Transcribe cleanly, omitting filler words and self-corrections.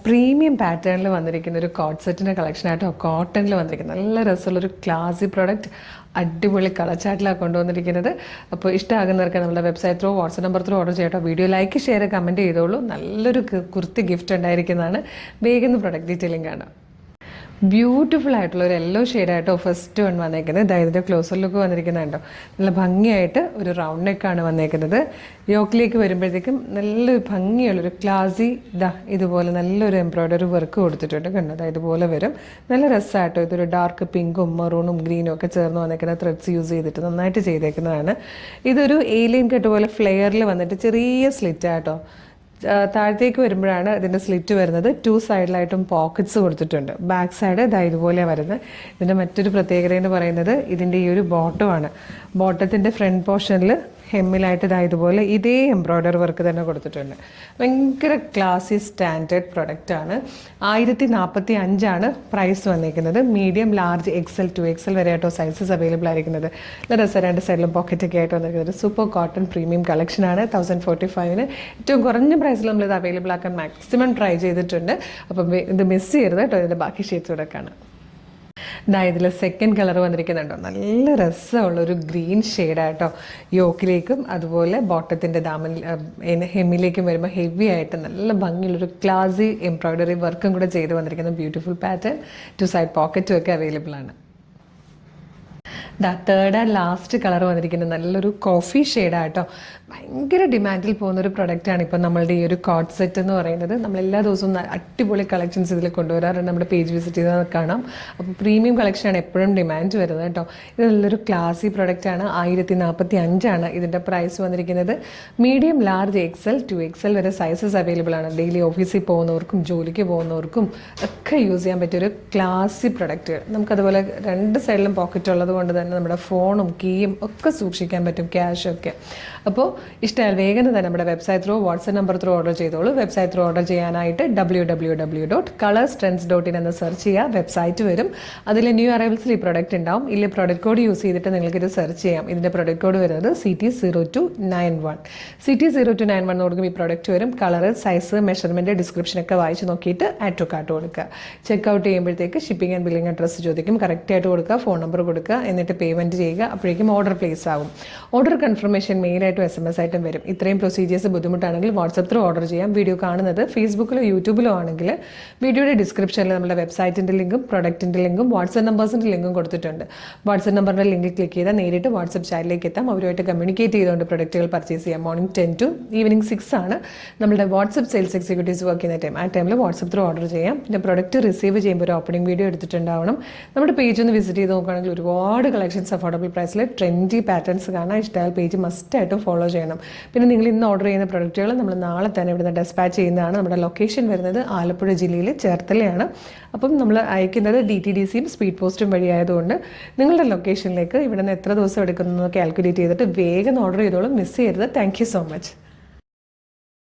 Premium പാറ്റേണിൽ വന്നിരിക്കുന്ന ഒരു കോട്ട് സെറ്റിൻ്റെ കളക്ഷനായിട്ടോ കോട്ടണിൽ വന്നിരിക്കുന്ന നല്ല രസമുള്ളൊരു ക്ലാസി പ്രോഡക്റ്റ് അടിപൊളി കളച്ചാട്ടിലാണ് കൊണ്ടുവന്നിരിക്കുന്നത്. അപ്പോൾ ഇഷ്ടമാകുന്നവർക്ക് നമ്മുടെ website through WhatsApp number through order ചെയ്യട്ടോ. വീഡിയോ ലൈക്ക് ഷെയർ കമൻറ്റ് ചെയ്തോളൂ. നല്ലൊരു കുർത്തി ഗിഫ്റ്റ് ഉണ്ടായിരിക്കുന്നതാണ്. വേഗം പ്രൊഡക്റ്റ് ഡീറ്റെയിലിംഗ് കാണാം. ബ്യൂട്ടിഫുൾ ആയിട്ടുള്ള ഒരു യെല്ലോ ഷെയ്ഡായിട്ടോ ഫസ്റ്റ് വൺ വന്നേക്കുന്നത്. ഇതിൻ്റെ ക്ലോസർ ലുക്ക് വന്നിരിക്കുന്നുണ്ടോ നല്ല ഭംഗിയായിട്ട് ഒരു റൗണ്ട് നെക്കാണ് വന്നേക്കുന്നത്. യോക്കിലേക്ക് വരുമ്പോഴത്തേക്കും നല്ലൊരു ഭംഗിയുള്ളൊരു ക്ലാസി ഇതുപോലെ നല്ലൊരു എംബ്രോയ്ഡറി വർക്ക് കൊടുത്തിട്ടുണ്ട്. കണ്ടോ ഇതുപോലെ വരും. നല്ല രസമായിട്ടോ. ഇതൊരു ഡാർക്ക് പിങ്കും മെറൂണും ഗ്രീനും ഒക്കെ ചേർന്ന് വന്നേക്കുന്ന ത്രെഡ്സ് യൂസ് ചെയ്തിട്ട് നന്നായിട്ട് ചെയ്തേക്കുന്നതാണ്. ഇതൊരു ഏലിയൻ കട്ട് പോലെ ഫ്ലെയറിൽ വന്നിട്ട് ചെറിയ സ്ലിറ്റായിട്ടോ. താഴത്തേക്ക് വരുമ്പോഴാണ് ഇതിൻ്റെ സ്ലിറ്റ് വരുന്നത്. 2 സൈഡിലായിട്ടും പോക്കറ്റ്സ് കൊടുത്തിട്ടുണ്ട്. ബാക്ക് സൈഡ് ഇതുപോലെ വരുന്നത്. ഇതിൻ്റെ മറ്റൊരു പ്രത്യേകത എന്ന് പറയുന്നത് ഇതിൻ്റെ ഈ ഒരു ബോട്ടമാണ്. ബോട്ടത്തിൻ്റെ ഫ്രണ്ട് പോർഷനിൽ ഹെമ്മിലായിട്ട് ഇതുപോലെ ഇതേ എംബ്രോയ്ഡറി വർക്ക് തന്നെ കൊടുത്തിട്ടുണ്ട്. ഭയങ്കര ക്ലാസി സ്റ്റാൻഡേർഡ് പ്രൊഡക്റ്റാണ്. 1045 പ്രൈസ് വന്നിരിക്കുന്നത്. മീഡിയം ലാർജ് XL 2XL വരെ ആയിട്ടോ സൈസസ് അവൈലബിൾ ആയിരിക്കുന്നത്. രസം 2 സൈഡിലും പോക്കറ്റൊക്കെ ആയിട്ട് വന്നിരിക്കുന്നത്. സൂപ്പർ കോട്ടൺ പ്രീമിയം കളക്ഷനാണ്. 1045 ഏറ്റവും കുറഞ്ഞ പ്രൈസിൽ നമ്മളിത് അവൈലബിൾ ആക്കാൻ മാക്സിമം ട്രൈ ചെയ്തിട്ടുണ്ട്. അപ്പം ഇത് മിസ് ചെയ്യരുത് കേട്ടോ. ഇതിൻ്റെ ബാക്കി ഷെയ്ഡ്സ് കൂടെ കാണാം. ഇതിൽ സെക്കൻഡ് കളർ വന്നിരിക്കുന്നുണ്ടോ നല്ല രസമുള്ളൊരു ഗ്രീൻ ഷെയ്ഡായിട്ടോ. യോക്കിലേക്കും അതുപോലെ ബോട്ടത്തിൻ്റെ ഹെമ്മിലേക്കും വരുമ്പോൾ ഹെവി ആയിട്ട് നല്ല ഭംഗിയുള്ളൊരു ക്ലാസി എംബ്രോയ്ഡറി വർക്കും കൂടെ ചെയ്ത് വന്നിരിക്കുന്ന ബ്യൂട്ടിഫുൾ പാറ്റേൺ. 2 സൈഡ് പോക്കറ്റും ഒക്കെ അവൈലബിൾ ആണ്. തേർഡ് ആൻഡ് ലാസ്റ്റ് കളർ വന്നിരിക്കുന്നത് നല്ലൊരു കോഫി ഷെയ്ഡായിട്ടോ. ഭയങ്കര ഡിമാൻഡിൽ പോകുന്നൊരു പ്രൊഡക്റ്റാണ് ഇപ്പം നമ്മളുടെ ഈ ഒരു കോട്ട് സെറ്റ് എന്ന് പറയുന്നത്. നമ്മളെല്ലാ ദിവസവും അടിപൊളി കളക്ഷൻസ് ഇതിൽ കൊണ്ടുവരാറുണ്ട്. നമ്മുടെ പേജ് വിസിറ്റ് ചെയ്താൽ കാണാം. അപ്പോൾ പ്രീമിയം കളക്ഷനാണ് എപ്പോഴും ഡിമാൻഡ് വരുന്നത് കേട്ടോ. ഇത് നല്ലൊരു ക്ലാസി പ്രൊഡക്റ്റാണ്. 1045 ഇതിൻ്റെ പ്രൈസ് വന്നിരിക്കുന്നത്. മീഡിയം ലാർജ് XL 2XL വരെ സൈസസ് അവൈലബിൾ ആണ്. ഡെയിലി ഓഫീസിൽ പോകുന്നവർക്കും ജോലിക്ക് പോകുന്നവർക്കും ഒക്കെ യൂസ് ചെയ്യാൻ പറ്റിയൊരു ക്ലാസി പ്രൊഡക്റ്റ്. നമുക്കതുപോലെ 2 സൈഡിലും പോക്കറ്റ് ഉള്ളത് കൊണ്ട് തന്നെ നമ്മുടെ ഫോണും കീയും ഒക്കെ സൂക്ഷിക്കാൻ പറ്റും, ക്യാഷൊക്കെ. അപ്പോൾ ഇഷ്ടമായാൽ വേഗം തന്നെ നമ്മുടെ website through WhatsApp number through order ചെയ്തോളൂ. വെബ്സൈറ്റ് ത്രൂ ഓർഡർ ചെയ്യാനായിട്ട് www.colorstrends.in എന്ന് സെർച്ച് ചെയ്യുക. വെബ്സൈറ്റ് വരും. അതിൽ ന്യൂ അറൈവൽസിൽ ഈ പ്രൊഡക്റ്റ് ഉണ്ടാവും. ഇല്ല പ്രൊഡക്റ്റ് കോഡ് യൂസ് ചെയ്തിട്ട് നിങ്ങൾക്കിത് സെർച്ച് ചെയ്യാം. ഇതിൻ്റെ പ്രൊഡക്റ്റ് കോഡ് വരുന്നത് CT0291. CT0291 നോടുക്കും ഈ പ്രൊഡക്റ്റ് വരും. കളർ, സൈസ്, മെഷർമെൻറ്റ്, ഡിസ്ക്രിപ്ഷനൊക്കെ വായിച്ച് നോക്കിയിട്ട് ആഡ് ടു കാർട്ട് കൊടുക്കുക. ചെക്കൗട്ട് ചെയ്യുമ്പോഴത്തേക്ക് ഷിപ്പിംഗ് ആൻഡ് ബില്ലിംഗ് അഡ്രസ്സ് ചോദിക്കും. കറക്റ്റായിട്ട് കൊടുക്കുക, ഫോൺ നമ്പർ കൊടുക്കുക, എന്നിട്ട് പേയ്മെൻറ്റ് ചെയ്യുക. അപ്പോഴേക്കും ഓർഡർ പ്ലേസ് ആകും. ഓർഡർ കൺഫർമേഷൻ മെയിലായിട്ടും SMS ആയിട്ടും വരും. ഇത്രയും പ്രൊസീജിയേഴ്സ് ബുദ്ധിമുട്ടാണെങ്കിൽ വാട്സപ്പ് ത്രൂ ഓർഡർ ചെയ്യാം. വീഡിയോ കാണുന്നത് ഫേസ്ബുക്കിലോ യൂട്യൂബിലോ ആണെങ്കിൽ വീഡിയോയുടെ ഡിസ്ക്രിപ്ഷനിൽ നമ്മുടെ വെബ്സൈറ്റിൻ്റെ ലിങ്കും പ്രൊഡക്റ്റിൻ്റെ ലിങ്കും വാട്സപ്പ് നമ്പേഴ്സിൻ്റെ ലിങ്കും കൊടുത്തിട്ടുണ്ട്. വാട്സപ്പ് നമ്പറിൻ്റെ ലിങ്ക് ക്ലിക്ക് ചെയ്താൽ നേരിട്ട് വാട്സപ്പ് ചാറ്റിലേക്ക് എത്താം. അവരുമായിട്ട് കമ്മ്യൂണിക്കേറ്റ് ചെയ്തുകൊണ്ട് പ്രൊഡക്റ്റുകൾ പർച്ചേസ് ചെയ്യാം. മോർണിംഗ് 10 to ഈവനിങ് 6 ആണ് നമ്മുടെ വാട്സപ്പ് സെയിൽസ് എക്സിക്യൂട്ടീവ്സ് വർക്ക് ചെയ്യുന്ന ടൈം. ആ ടൈമിൽ വാട്സപ്പ് ത്രൂ ഓർഡർ ചെയ്യാം. പിന്നെ പ്രൊഡക്റ്റ് റിസീവ് ചെയ്യുമ്പോൾ ഒരു ഓപ്പണിംഗ് വീഡിയോ എടുത്തിട്ടുണ്ടാവണം. നമ്മുടെ പേജ് ഒന്ന് വിസിറ്റ് ചെയ്ത് നോക്കുകയാണെങ്കിൽ ഒരുപാട് കളക്ഷൻസ് അഫോർഡബിൾ പ്രൈസിൽ ട്രെൻഡി പാറ്റേൺസ് കാണാൻ. ഇഷ്ടമായ പേജ് മസ്റ്റായിട്ടും ഫോളോ ചെയ്യണം. പിന്നെ നിങ്ങൾ ഇന്ന് ഓർഡർ ചെയ്യുന്ന പ്രൊഡക്റ്റുകൾ നമ്മൾ നാളെ തന്നെ ഇവിടുന്ന് ഡെസ്പാച്ച് ചെയ്യുന്നതാണ്. നമ്മുടെ ലൊക്കേഷൻ വരുന്നത് ആലപ്പുഴ ജില്ലയിൽ ചേർത്തലയാണ്. അപ്പം നമ്മൾ അയക്കുന്നത് DTDCയും സ്പീഡ് പോസ്റ്റും വഴിയായതുകൊണ്ട് നിങ്ങളുടെ ലൊക്കേഷനിലേക്ക് ഇവിടെ നിന്ന് എത്ര ദിവസം എടുക്കുന്നു കാൽക്കുലേറ്റ് ചെയ്തിട്ട് വേഗം ഓർഡർ ചെയ്തോളും. മിസ് ചെയ്യരുത്. Thank you so much.